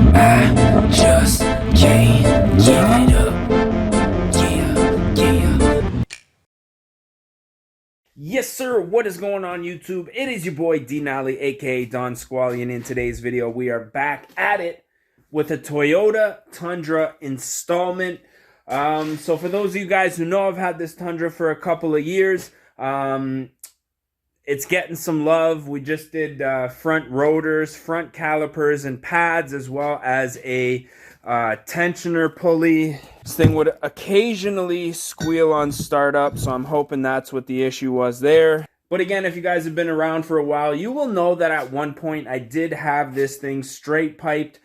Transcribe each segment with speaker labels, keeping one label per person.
Speaker 1: I just can't give it up. Yeah, yeah.
Speaker 2: Yes, sir. What is going on, YouTube? It is your boy D Nally, aka Don Squally, and in today's video, we are back at it with a Toyota Tundra installment. So for those of you guys who know, I've had this Tundra for a couple of years. It's getting some love. We just did front rotors, front calipers, and pads, as well as a tensioner pulley. This thing would occasionally squeal on startup, so I'm hoping that's what the issue was there. But again, if you guys have been around for a while, you will know that at one point I did have this thing straight piped.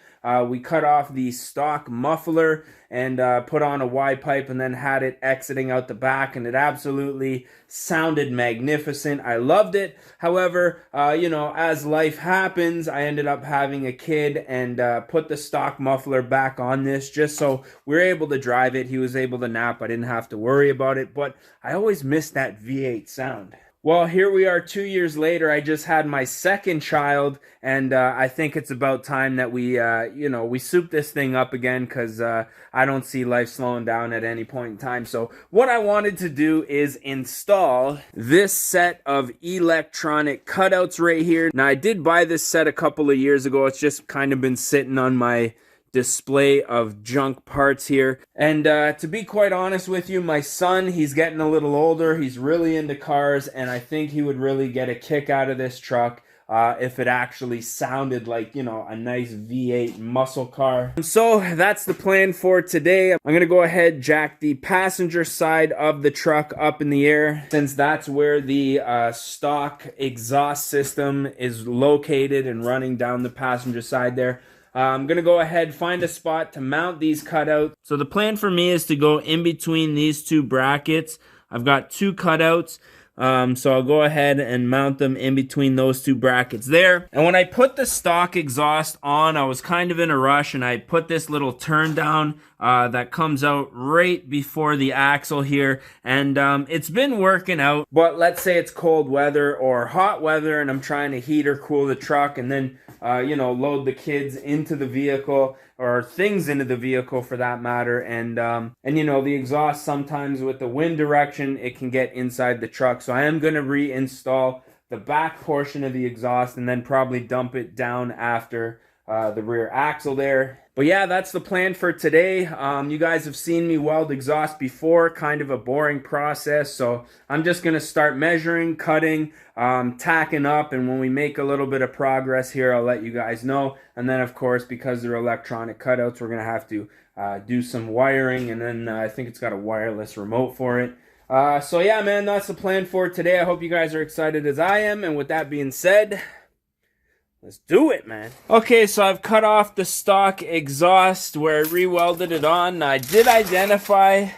Speaker 2: We cut off the stock muffler and put on a Y pipe and then had it exiting out the back, and it absolutely sounded magnificent. I loved it. However, you know, as life happens, I ended up having a kid and put the stock muffler back on this just so we were able to drive it. He was able to nap. I didn't have to worry about it, but I always missed that V8 sound. Well, here we are 2 years later. I just had my second child, and I think it's about time that we, you know, we soup this thing up again, because I don't see life slowing down at any point in time. So what I wanted to do is install this set of electronic cutouts right here. Now, I did buy this set a couple of years ago. It's just kind of been sitting on my display of junk parts here. And to be quite honest with you, my son, he's getting a little older. He's really into cars, and I think he would really get a kick out of this truck if it actually sounded like, you know, a nice V8 muscle car. So that's the plan for today. I'm gonna go ahead, jack the passenger side of the truck up in the air, since that's where the stock exhaust system is located and running down the passenger side there. I'm going to go ahead, find a spot to mount these cutouts. So the plan for me is to go in between these two brackets. I've got two cutouts. So I'll go ahead and mount them in between those two brackets there. And when I put the stock exhaust on, I was kind of in a rush, and I put this little turn down that comes out right before the axle here. And it's been working out. But let's say it's cold weather or hot weather, and I'm trying to heat or cool the truck, and then you know, load the kids into the vehicle, or things into the vehicle for that matter. And you know, the exhaust, sometimes with the wind direction, it can get inside the truck. So I am going to reinstall the back portion of the exhaust and then probably dump it down after the rear axle there. But yeah, that's the plan for today. You guys have seen me weld exhaust before, kind of a boring process. So I'm just going to start measuring, cutting, tacking up, and when we make a little bit of progress here, I'll let you guys know. And then, of course, because they're electronic cutouts, we're going to have to do some wiring, and then I think it's got a wireless remote for it. So yeah, man, that's the plan for today. I hope you guys are excited as I am, and with that being said, let's do it, man. Okay, so I've cut off the stock exhaust where I re-welded it on. Now, I did identify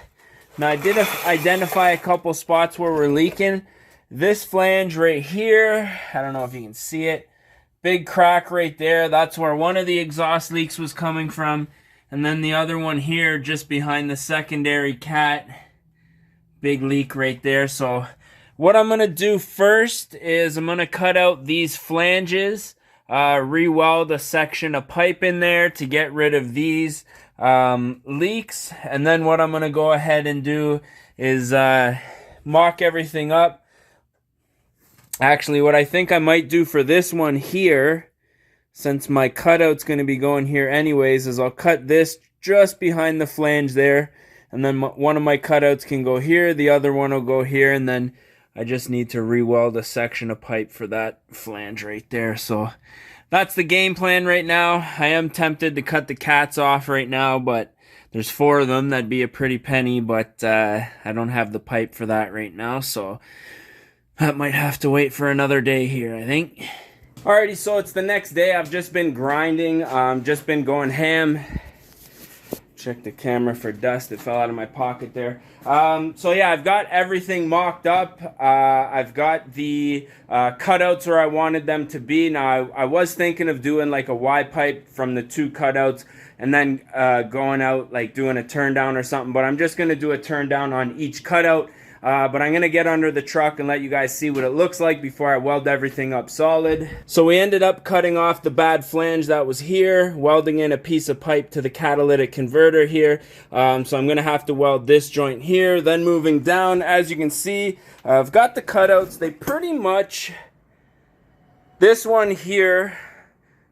Speaker 2: a couple spots where we're leaking. This flange right here, I don't know if you can see it. Big crack right there. That's where one of the exhaust leaks was coming from. And then the other one here, just behind the secondary cat. Big leak right there. So what I'm going to do first is I'm going to cut out these flanges. Re-weld a section of pipe in there to get rid of these leaks, and then what I'm going to go ahead and do is mock everything up. Actually, what I think I might do for this one here, since my cutout's going to be going here anyways, is I'll cut this just behind the flange there, and then one of my cutouts can go here, the other one will go here, and then I just need to re-weld a section of pipe for that flange right there. So that's the game plan right now. I am tempted to cut the cats off right now, but there's 4 of them. That'd be a pretty penny, but I don't have the pipe for that right now, so that might have to wait for another day here, I think. Alrighty, so it's the next day. I've just been grinding, just been going ham. Check the camera for dust. It fell out of my pocket there. So yeah, I've got everything mocked up. I've got the cutouts where I wanted them to be. Now, I was thinking of doing like a Y pipe from the 2 cutouts and then going out, like doing a turn down or something. But I'm just going to do a turn down on each cutout. but I'm gonna get under the truck and let you guys see what it looks like before I weld everything up solid. So we ended up cutting off the bad flange that was here, welding in a piece of pipe to the catalytic converter here. So I'm gonna have to weld this joint here. Then moving down, as you can see, I've got the cutouts. They pretty much, this one here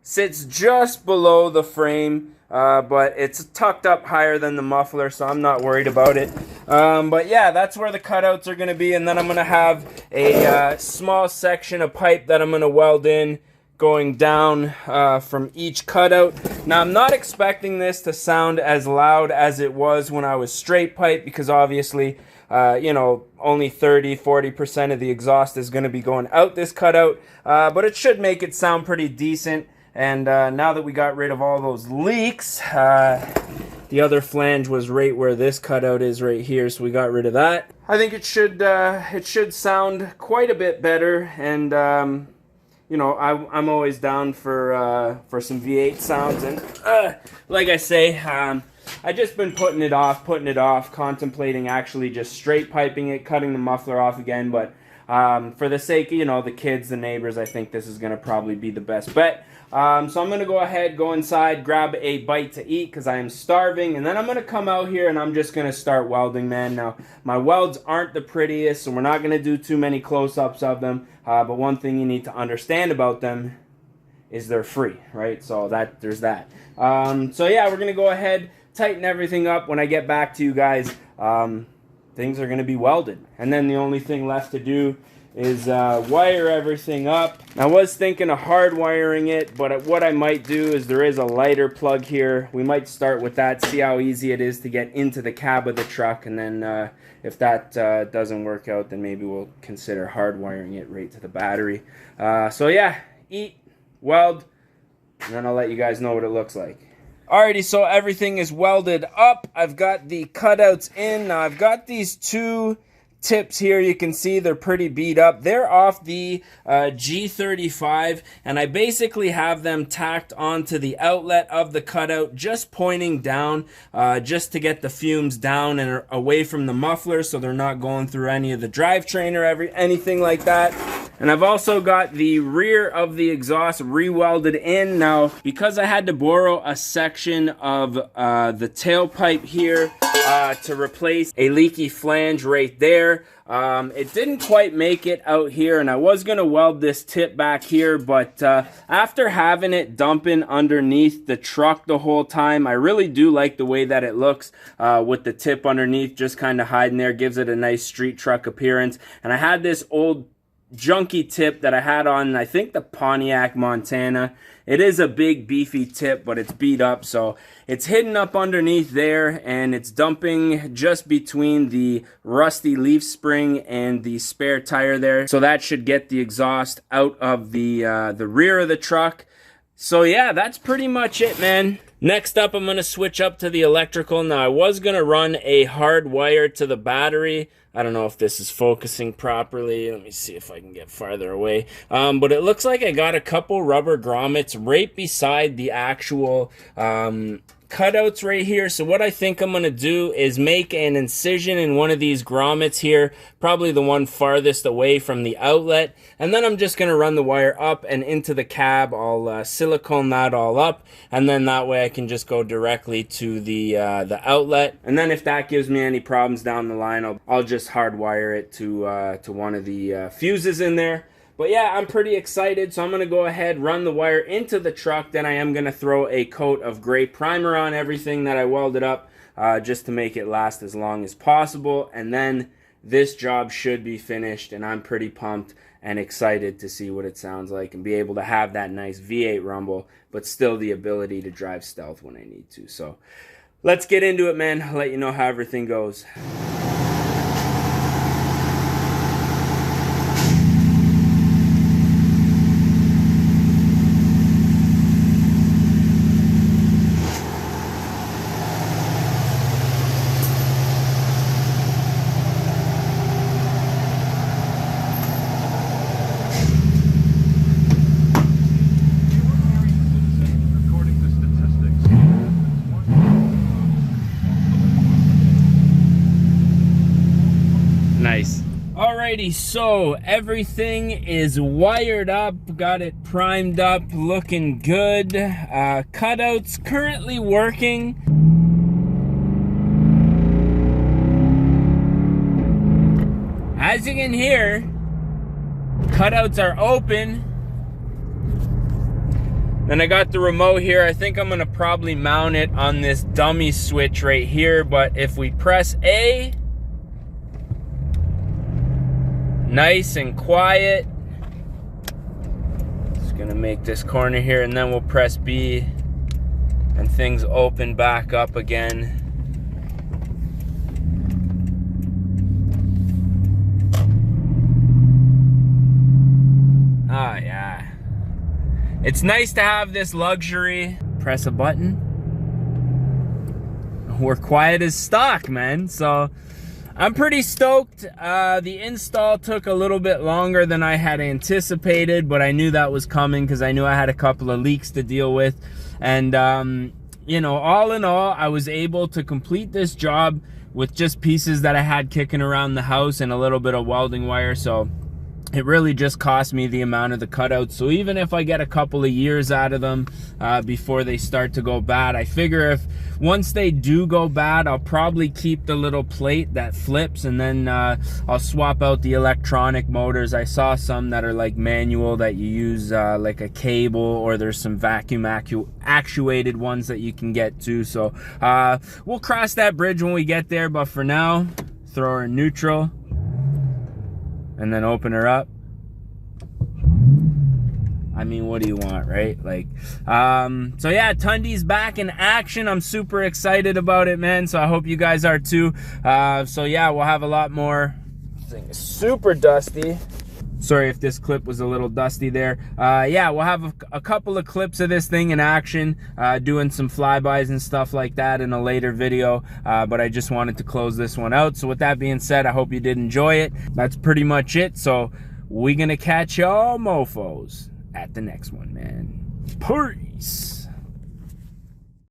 Speaker 2: sits just below the frame, but it's tucked up higher than the muffler, so I'm not worried about it. But yeah, that's where the cutouts are going to be, and then I'm going to have a small section of pipe that I'm going to weld in going down from each cutout. Now, I'm not expecting this to sound as loud as it was when I was straight pipe, because obviously, you know, only 30-40% of the exhaust is going to be going out this cutout, but it should make it sound pretty decent. And now that we got rid of all those leaks, the other flange was right where this cutout is right here, so we got rid of that. I think it should sound quite a bit better, and you know, I'm always down for some V8 sounds, and like I say, I just been putting it off, contemplating actually just straight piping it, cutting the muffler off again, but for the sake of, you know, the kids, the neighbors, I think this is going to probably be the best bet. So I'm going to go ahead, go inside, grab a bite to eat because I am starving, and then I'm going to come out here and I'm just going to start welding, man. Now, my welds aren't the prettiest, so we're not going to do too many close-ups of them, but one thing you need to understand about them is they're free, right? So there's that. So yeah, we're going to go ahead, tighten everything up. When I get back to you guys, things are going to be welded. And then the only thing left to do is wire everything up. I was thinking of hard wiring it, but what I might do is there is a lighter plug here. We might start with that, see how easy it is to get into the cab of the truck, and then if that doesn't work out, then maybe we'll consider hard wiring it right to the battery. So yeah, eat, weld, and then I'll let you guys know what it looks like. Alrighty, so everything is welded up. I've got the cutouts in. Now I've got these two tips here. You can see they're pretty beat up. They're off the G35, and I basically have them tacked onto the outlet of the cutout, just pointing down, just to get the fumes down and away from the muffler, so they're not going through any of the drivetrain or anything like that. And I've also got the rear of the exhaust re-welded in. Now, because I had to borrow a section of the tailpipe here to replace a leaky flange right there, it didn't quite make it out here, and I was going to weld this tip back here, but after having it dumping underneath the truck the whole time, I really do like the way that it looks with the tip underneath just kind of hiding there. Gives it a nice street truck appearance. And I had this old junky tip that I had on, I think, the Pontiac Montana. It is a big beefy tip, but it's beat up, so it's hidden up underneath there, and it's dumping just between the rusty leaf spring and the spare tire there, so that should get the exhaust out of the rear of the truck. So yeah, that's pretty much it, man. Next up, I'm going to switch up to the electrical. Now, I was going to run a hard wire to the battery. I don't know if this is focusing properly. Let me see if I can get farther away. But it looks like I got a couple rubber grommets right beside the actual cutouts right here. So what I think I'm going to do is make an incision in one of these grommets here, probably the one farthest away from the outlet, and then I'm just going to run the wire up and into the cab. I'll silicone that all up, and then that way I can just go directly to the outlet. And then if that gives me any problems down the line, I'll just hardwire it to one of the fuses in there. But yeah, I'm pretty excited, so I'm going to go ahead, run the wire into the truck. Then I am going to throw a coat of gray primer on everything that I welded up, just to make it last as long as possible. And then this job should be finished, and I'm pretty pumped and excited to see what it sounds like and be able to have that nice V8 rumble, but still the ability to drive stealth when I need to. So let's get into it, man. I'll let you know how everything goes. Alrighty, so everything is wired up, got it primed up, looking good. Cutouts currently working. As you can hear, cutouts are open. Then I got the remote here. I think I'm gonna probably mount it on this dummy switch right here, but if we press A, nice and quiet. Just gonna make this corner here, and then we'll press B and things open back up again. Oh yeah. It's nice to have this luxury. Press a button. We're quiet as stock, man. So I'm pretty stoked. The install took a little bit longer than I had anticipated, but I knew that was coming because I knew I had a couple of leaks to deal with. And, you know, all in all, I was able to complete this job with just pieces that I had kicking around the house and a little bit of welding wire. So it really just cost me the amount of the cutouts. So even if I get a couple of years out of them before they start to go bad, I figure if once they do go bad, I'll probably keep the little plate that flips, and then I'll swap out the electronic motors. I saw some that are like manual that you use like a cable, or there's some vacuum actuated ones that you can get too. So we'll cross that bridge when we get there, but for now, throw her in neutral and then open her up. I mean, what do you want, right? Like, so yeah, Tundy's back in action. I'm super excited about it, man. So I hope you guys are too. So yeah, we'll have a lot more. This thing is super dusty. Sorry if this clip was a little dusty there. Yeah, we'll have a couple of clips of this thing in action, doing some flybys and stuff like that in a later video. But I just wanted to close this one out. So with that being said, I hope you did enjoy it. That's pretty much it. So we're gonna catch y'all mofos at the next one, man. Peace.